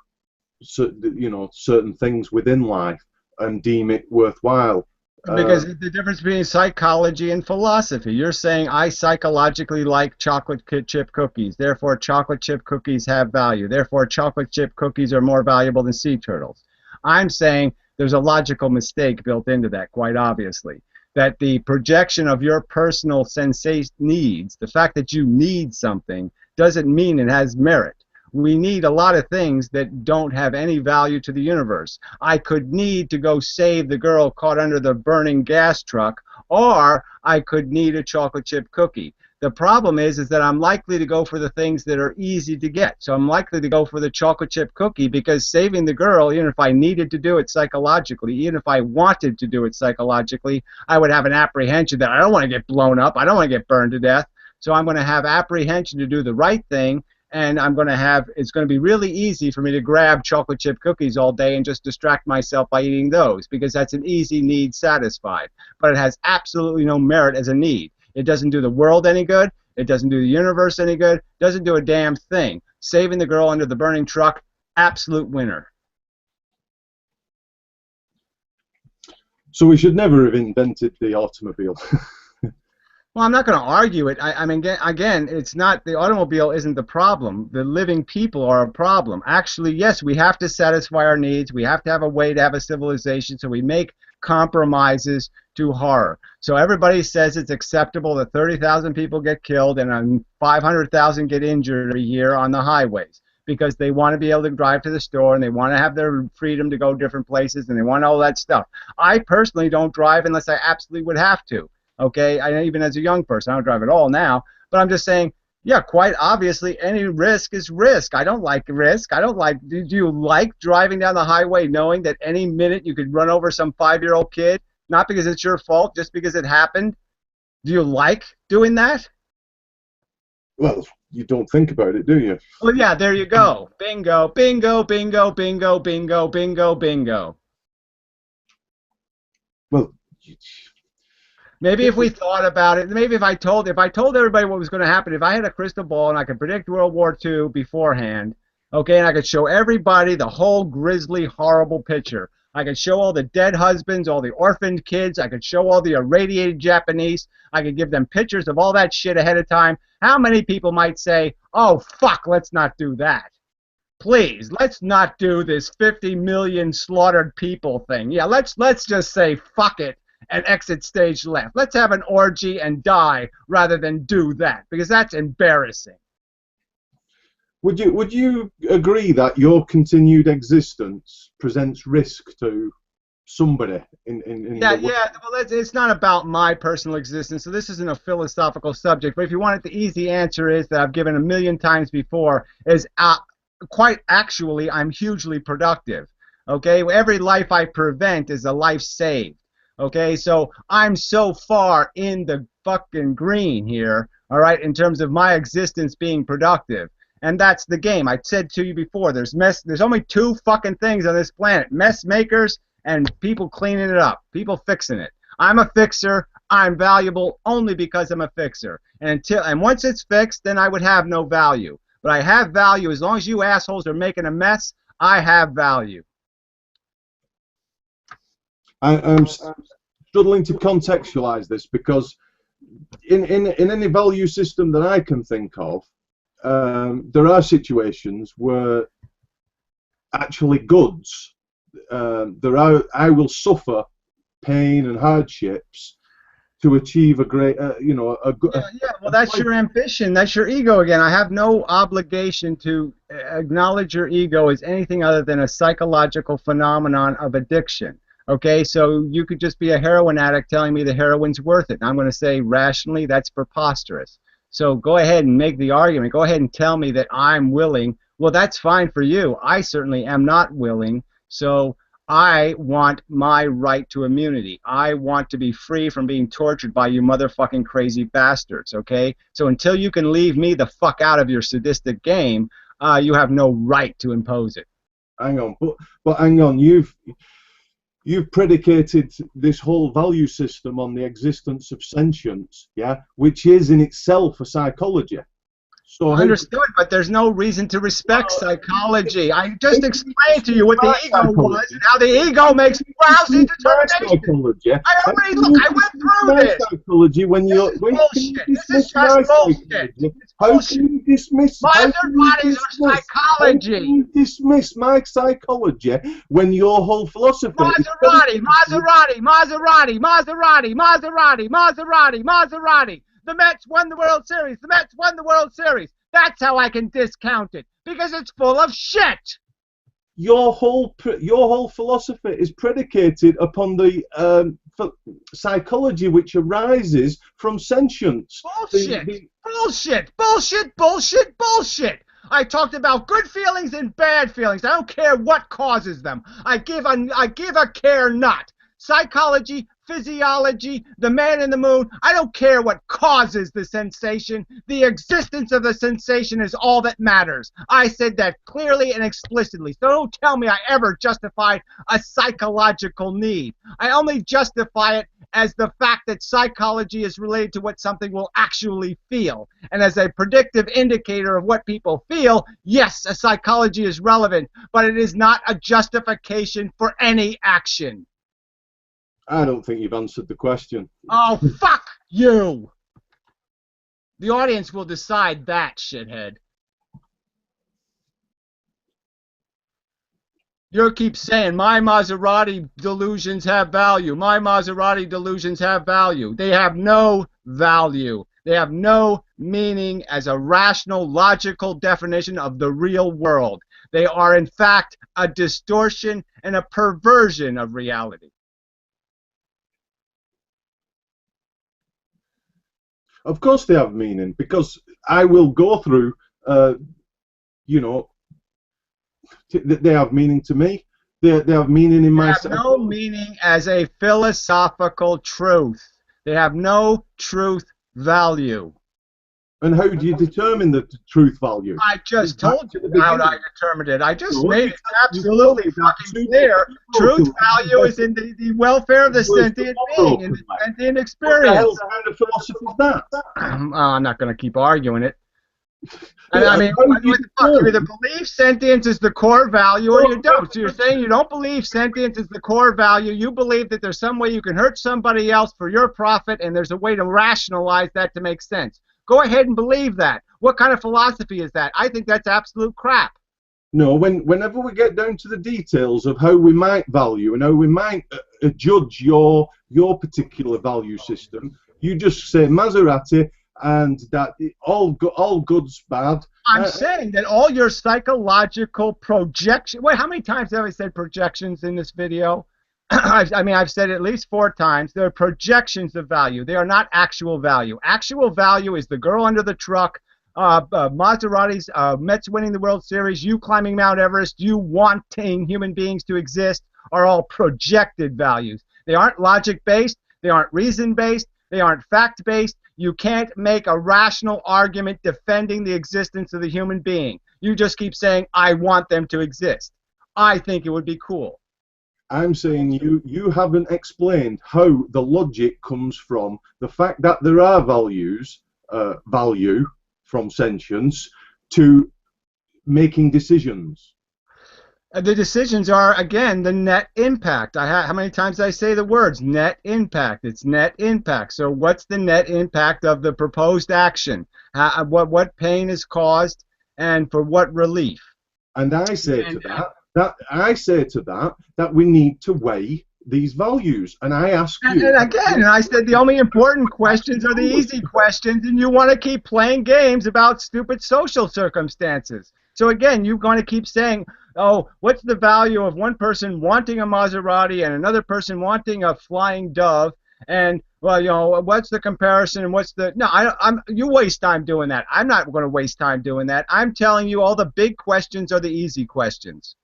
certain things within life and deem it worthwhile. Because the difference between psychology and philosophy. You're saying I psychologically like chocolate chip cookies, therefore chocolate chip cookies have value, therefore chocolate chip cookies are more valuable than sea turtles. I'm saying there's a logical mistake built into that, quite obviously. That the projection of your personal sensation needs, the fact that you need something, doesn't mean it has merit. We need a lot of things that don't have any value to the universe. I could need to go save the girl caught under the burning gas truck, or I could need a chocolate chip cookie. The problem is that I'm likely to go for the things that are easy to get. So I'm likely to go for the chocolate chip cookie, because saving the girl, even if I needed to do it psychologically, even if I wanted to do it psychologically, I would have an apprehension that I don't want to get blown up, I don't want to get burned to death. So I'm going to have apprehension to do the right thing, and it's going to be really easy for me to grab chocolate chip cookies all day and just distract myself by eating those, because that's an easy need satisfied. But it has absolutely no merit as a need. It doesn't do the world any good. It doesn't do the universe any good. It doesn't do a damn thing. Saving the girl under the burning truck, absolute winner. So we should never have invented the automobile. Well, I'm not going to argue it. I mean, again, it's not, the automobile isn't the problem. The living people are a problem. Actually, yes, we have to satisfy our needs. We have to have a way to have a civilization, so we make compromises to horror. So everybody says it's acceptable that 30,000 people get killed and 500,000 get injured every year on the highways, because they want to be able to drive to the store, and they want to have their freedom to go different places, and they want all that stuff. I personally don't drive unless I absolutely would have to. Okay, even as a young person, I don't drive at all now, but I'm just saying, yeah, quite obviously, any risk is risk. I don't like risk. I don't like, do you like driving down the highway knowing that any minute you could run over some 5-year-old kid, not because it's your fault, just because it happened? Do you like doing that? Well, you don't think about it, do you? Well, yeah, there you go. Bingo, bingo, bingo, bingo, bingo, bingo, bingo. Well, maybe if we thought about it, maybe if I told everybody what was going to happen, if I had a crystal ball and I could predict World War II beforehand, okay, and I could show everybody the whole grisly, horrible picture. I could show all the dead husbands, all the orphaned kids. I could show all the irradiated Japanese. I could give them pictures of all that shit ahead of time. How many people might say, oh, fuck, let's not do that? Please, let's not do this 50 million slaughtered people thing. Yeah, let's just say fuck it and exit stage left. Let's have an orgy and die rather than do that, because that's embarrassing. Would you agree that your continued existence presents risk to somebody in yeah, the yeah. Well, it's not about my personal existence, so this isn't a philosophical subject. But if you want it, the easy answer is that I've given a million times before, is quite actually I'm hugely productive. Okay, every life I prevent is a life saved. Okay, so I'm so far in the fucking green here, all right, in terms of my existence being productive. And that's the game. I said to you before, there's only two fucking things on this planet: mess makers and people cleaning it up, people fixing it. I'm a fixer. I'm valuable only because I'm a fixer. And once it's fixed, then I would have no value. But I have value as long as you assholes are making a mess. I have value. I'm struggling to contextualize this, because in any value system that I can think of, there are situations where actually goods, I will suffer pain and hardships to achieve a great, yeah, well, that's your ambition. That's your ego again. I have no obligation to acknowledge your ego as anything other than a psychological phenomenon of addiction. Okay, so you could just be a heroin addict telling me the heroin's worth it. And I'm going to say rationally that's preposterous. So go ahead and make the argument. Go ahead and tell me that I'm willing. Well, that's fine for you. I certainly am not willing. So I want my right to immunity. I want to be free from being tortured by you motherfucking crazy bastards, okay? So until you can leave me the fuck out of your sadistic game, you have no right to impose it. Hang on, but hang on, you've predicated this whole value system on the existence of sentience, yeah, which is in itself a psychology. So Understood, but there's no reason to respect psychology. I just explained to you what the ego was and how the ego makes lousy determinations. I already, look, I went through this. Psychology when you're bullshit. This is just bullshit. How can you dismiss Maseratis are psychology. How can you dismiss my psychology when your whole philosophy Maserati. The Mets won the World Series. The Mets won the World Series. That's how I can discount it, because it's full of shit. Your whole philosophy is predicated upon the psychology which arises from sentience. Bullshit. I talked about good feelings and bad feelings. I don't care what causes them. I give a care not. Psychology, physiology, the man in the moon, I don't care what causes the sensation. The existence of the sensation is all that matters. I said that clearly and explicitly. So don't tell me I ever justified a psychological need. I only justify it as the fact that psychology is related to what something will actually feel. And as a predictive indicator of what people feel, yes, a psychology is relevant, but it is not a justification for any action. I don't think you've answered the question. Oh, fuck you! The audience will decide that, shithead. You keep saying, my Maserati delusions have value. My Maserati delusions have value. They have no value. They have no meaning as a rational, logical definition of the real world. They are, in fact, a distortion and a perversion of reality. Of course they have meaning, because I will go through, you know, they have meaning to me. They have meaning in my... They have no meaning as a philosophical truth. They have no truth value. And how do you determine the truth value? I just told you how I determined it. I just made it absolutely fucking clear. Truth value is in the welfare of the sentient being, in the sentient experience. What kind of philosophy is that? I'm not going to keep arguing it. I mean, you either believe sentience is the core value or you don't. So you're saying you don't believe sentience is the core value. You believe that there's some way you can hurt somebody else for your profit, and there's a way to rationalize that to make sense. Go ahead and believe that. What kind of philosophy is that? I think that's absolute crap. No, whenever we get down to the details of how we might value and how we might judge your particular value system, you just say Maserati and that all good's bad. I'm saying that all your psychological projection. Wait, how many times have I said projections in this video? I mean, I've said it at least 4 times. They're projections of value. They are not actual value. Actual value is the girl under the truck, Maseratis, Mets winning the World Series, you climbing Mount Everest, you wanting human beings to exist, are all projected values. They aren't logic-based. They aren't reason-based. They aren't fact-based. You can't make a rational argument defending the existence of the human being. You just keep saying, I want them to exist. I think it would be cool. I'm saying you haven't explained how the logic comes from the fact that there are values, value from sentience, to making decisions. The decisions are, again, the net impact. How many times did I say the words net impact? It's net impact. So what's the net impact of the proposed action? What pain is caused, and for what relief? And I say to that that we need to weigh these values, and I ask you. And again, I said the only important questions are the easy questions, and you want to keep playing games about stupid social circumstances. So again, you're going to keep saying, oh, what's the value of one person wanting a Maserati and another person wanting a flying dove? And, well, you know, what's the comparison and what's the... No, you waste time doing that. I'm not going to waste time doing that. I'm telling you all the big questions are the easy questions.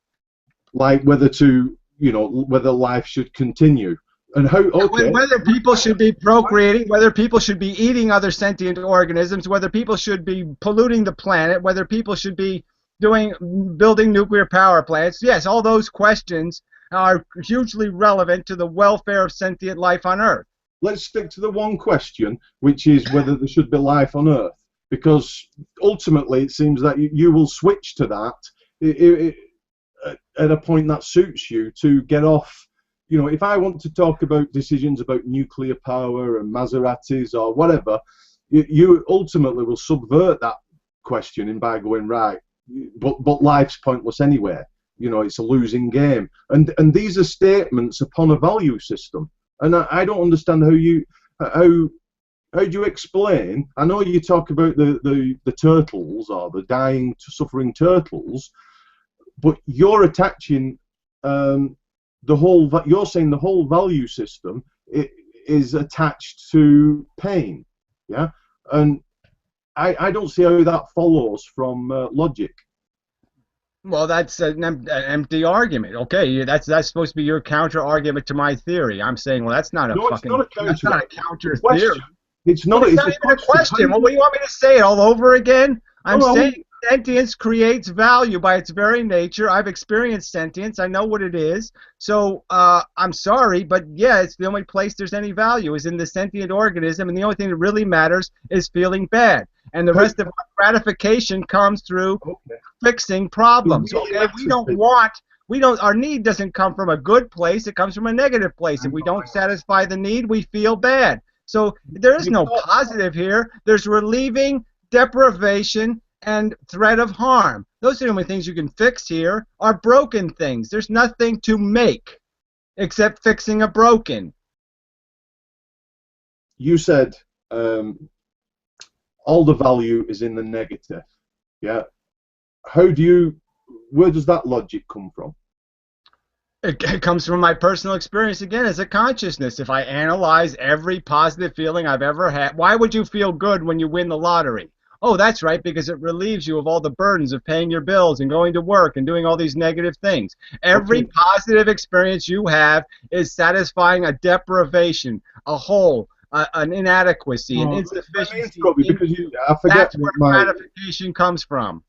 Like whether to, you know, whether life should continue. And how, okay. Whether people should be procreating, whether people should be eating other sentient organisms, whether people should be polluting the planet, whether people should be building nuclear power plants. Yes, all those questions are hugely relevant to the welfare of sentient life on Earth. Let's stick to the one question, which is whether there should be life on Earth. Because ultimately, it seems that you will switch to that at a point that suits you to get off. You know, if I want to talk about decisions about nuclear power and Maseratis or whatever, you ultimately will subvert that questioning by going, right, but life's pointless anyway. You know, it's a losing game. And these are statements upon a value system. And I don't understand how do you explain? I know you talk about the turtles or the dying, suffering turtles, but you're attaching you're saying the whole value system is attached to pain, yeah? And I don't see how that follows from logic. Well, that's an empty argument. Okay, that's supposed to be your counter argument to my theory. I'm saying, well, that's not a counter theory. It's not. It's not even a question. Well, what do you want me to say it all over again? I'm saying sentience creates value by its very nature. I've experienced sentience. I know what it is. So I'm sorry, but yeah, it's the only place there's any value is in the sentient organism, and the only thing that really matters is feeling bad. And the rest of our gratification comes through fixing problems. Okay, our need doesn't come from a good place. It comes from a negative place. If we don't satisfy the need, we feel bad. So there is no positive here. There's relieving, deprivation, and threat of harm. Those are the only things you can fix here are broken things. There's nothing to make except fixing a broken. You said all the value is in the negative. Yeah. Where does that logic come from? It comes from my personal experience again as a consciousness. If I analyze every positive feeling I've ever had, why would you feel good when you win the lottery? Oh, that's right, because it relieves you of all the burdens of paying your bills and going to work and doing all these negative things. Every positive experience you have is satisfying a deprivation, a hole, an inadequacy, an insufficiency. That's where gratification comes from.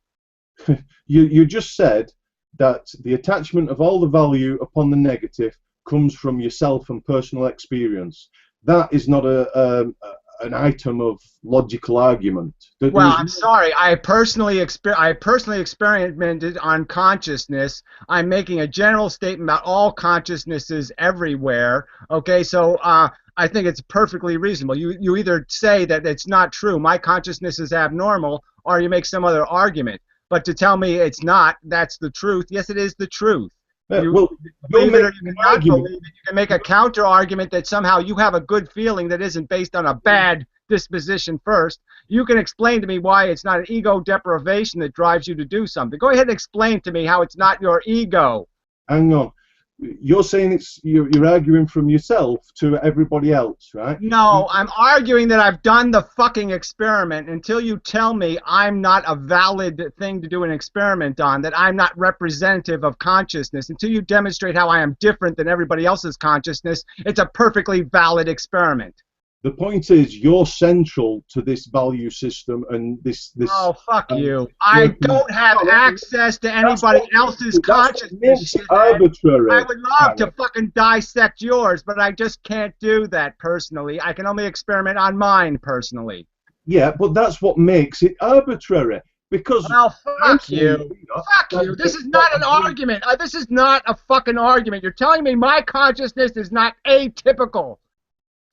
You just said that the attachment of all the value upon the negative comes from yourself and personal experience. That is not an item of logical argument. Well, I'm sorry. I personally experimented on consciousness. I'm making a general statement about all consciousnesses everywhere. Okay, so I think it's perfectly reasonable. You either say that it's not true, my consciousness is abnormal, or you make some other argument. But to tell me it's not, that's the truth. Yes, it is the truth. You believe it or you cannot believe it. You can make a counter argument that somehow you have a good feeling that isn't based on a bad disposition first. You can explain to me why it's not an ego deprivation that drives you to do something. Go ahead and explain to me how it's not your ego. Hang on. You're saying you're arguing from yourself to everybody else, right? No, I'm arguing that I've done the fucking experiment until you tell me I'm not a valid thing to do an experiment on, that I'm not representative of consciousness. Until you demonstrate how I am different than everybody else's consciousness, it's a perfectly valid experiment. The point is, you're central to this value system and this. Oh, fuck you! I don't have access to anybody else's consciousness. Arbitrary. I would love to fucking dissect yours, but I just can't do that personally. I can only experiment on mine personally. Yeah, but that's what makes it arbitrary. Because well, fuck you. Fuck you. This is not an argument. This is not a fucking argument. You're telling me my consciousness is not atypical.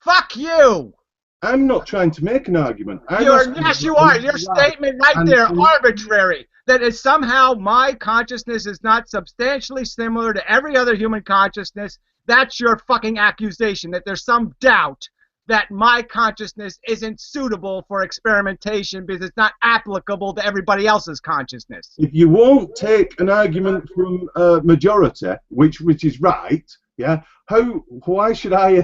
Fuck you! I'm not trying to make an argument. Yes, you are. Your statement right there, arbitrary. That is somehow my consciousness is not substantially similar to every other human consciousness. That's your fucking accusation, that there's some doubt that my consciousness isn't suitable for experimentation because it's not applicable to everybody else's consciousness. If you won't take an argument from a majority, which is right, yeah, why should I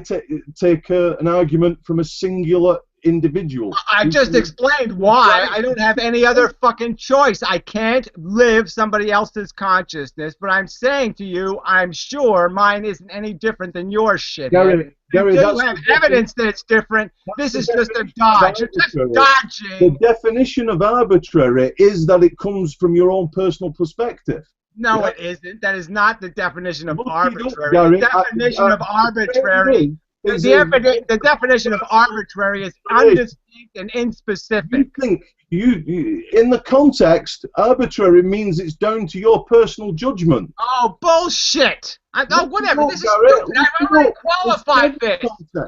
take an argument from a singular individual? I just explained why. I don't have any other fucking choice. I can't live somebody else's consciousness, but I'm saying to you, I'm sure mine isn't any different than your shit. Gary, you have evidence that it's different. This is just a dodge. You're just dodging. The definition of arbitrary is that it comes from your own personal perspective. No, it isn't. That is not the definition of arbitrary. The definition of arbitrary is the definition of arbitrary is undistinct and inspecific. You think you in the context, arbitrary means it's down to your personal judgment. Oh, bullshit! Whatever. This is Garrett, stupid. I've already qualified this.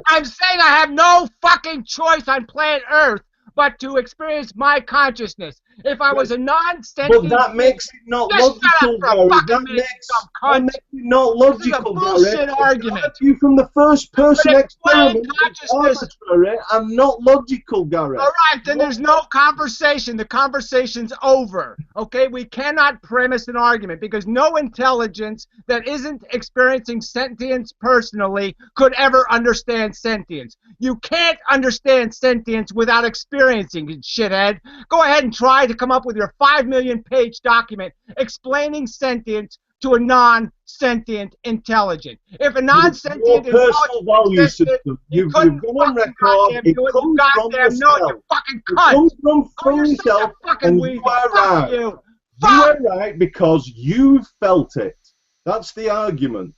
I'm saying I have no fucking choice on planet Earth but to experience my consciousness. If I was a non-sentient... But that makes it not logical, Gary. That makes it not logical, Gary. This is a bullshit argument. You from the first person experiment is arbitrary and not logical, Gary. All right, then there's no conversation. The conversation's over. Okay, we cannot premise an argument because no intelligence that isn't experiencing sentience personally could ever understand sentience. You can't understand sentience without experiencing it, shithead. Go ahead and try to come up with your 5 million page document explaining sentience to a non-sentient intelligent. If a non-sentient intelligent existed, you've gone on record, it comes from yourself. It comes from yourself, and you are right. You are right because you felt it. That's the argument.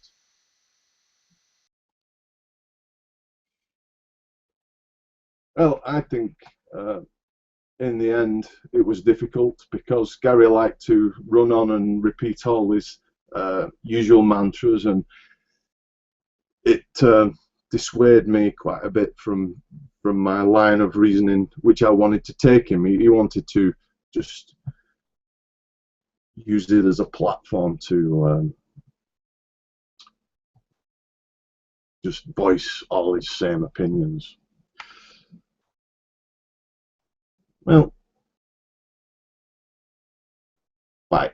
Well, I think in the end it was difficult because Gary liked to run on and repeat all his usual mantras, and it dissuaded me quite a bit from my line of reasoning, which I wanted to take him. He wanted to just use it as a platform to just voice all his same opinions. Well, bye.